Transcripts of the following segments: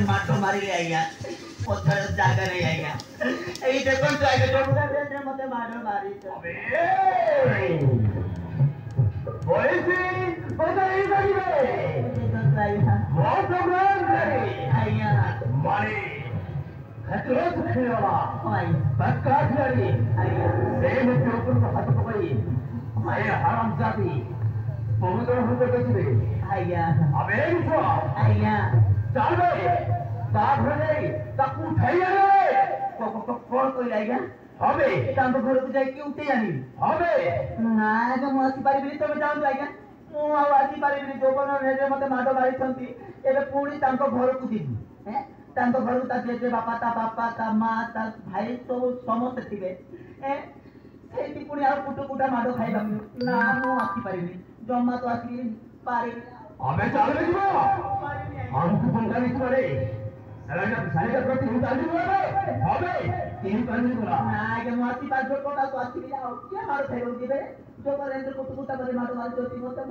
माटो मारी आइया पत्थर जागा नहीं आइया এই দেখুন তো আগে ডবুরা রে মতে মারো মারি তবে বইছি ওটা এই যাবে তো আইয়া বহুত প্রোগ্রাম করে আইয়া মানে खतरे से खेलने वाला भाई पक्का खिलाड़ी आइया सेम के ऊपर तो हाथ पकड़ी आइया हरामजादी पवित्र होते कैसे आइया अबे इनको आइया चल बे साफ हो गई तक उठाइए रे कौन कोई आएगा হবে তান্ত ঘরକୁ ଯାଇକି ଉଠେଇ ଆଣିବି হবে ନା ଆଜ୍ଞା ମୁଁ ଆସିପାରିବିନି ତମେ ଯାଆନ୍ତୁ ଆଜ୍ଞା ମୁଁ ଆଉ ଆସିପାରିବିନି ଯୋଉପନ ରେ ମତେ ମାଡ଼ ମାରିଛନ୍ତି ଏବେ ପୁଣି ତାଙ୍କ ଘରକୁ ଯିବି ତାଙ୍କ ଘରକୁ ତା ଜେଜେ ବାପା ତା ମା ତା ଭାଇ ସବୁ ସମସ୍ତେ ଥିବେ ସେଇଠି ପୁଣି ଆଉ କୁଟୁକୁଟା ମାଡ଼ ଖାଇବାକୁ ନା ମୁଁ ଆସିପାରିବିନି ଜମା ତ ଆସିପାରିବିନି ଆମେ ଚାଲୁ ଯିବ ଆମକୁ ପଙ୍କାଲି ପରେ ସାଲେଟା ପ୍ରତି ମୁଁ ଚାଲୁ হবে तीन करने बोला ना आगे माती पास जो कोटा तो अच्छी नहीं आओ क्या मारो खाई होगी बे जो करेंगे कुत्ता करे मारो मारो जो तीन होता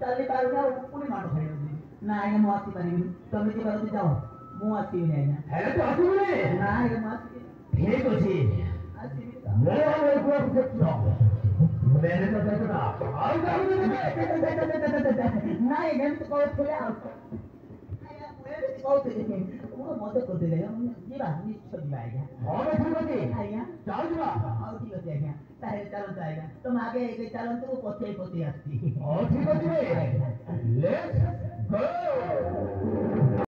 चाली पार गया पूरी मारो खाई होगी ना आगे माती पारी तुम के बारे में जाओ मुंह आती नहीं आया है तो आती नहीं ना आगे माती ठीक हो जी आती नहीं मैं एक बार देखो मैंने तो देखा आओ ना ये गेम तो कोई खेले आओ बहुत देखें वो मदद कर दे लेगा ये बात नहीं छोड़ दिया और ठीक है आइया चल जा और ठीक है आइया तारे चलन जाएगा तुम आगे एक चलन तो पोते पोते आती और ठीक है लेट्स गो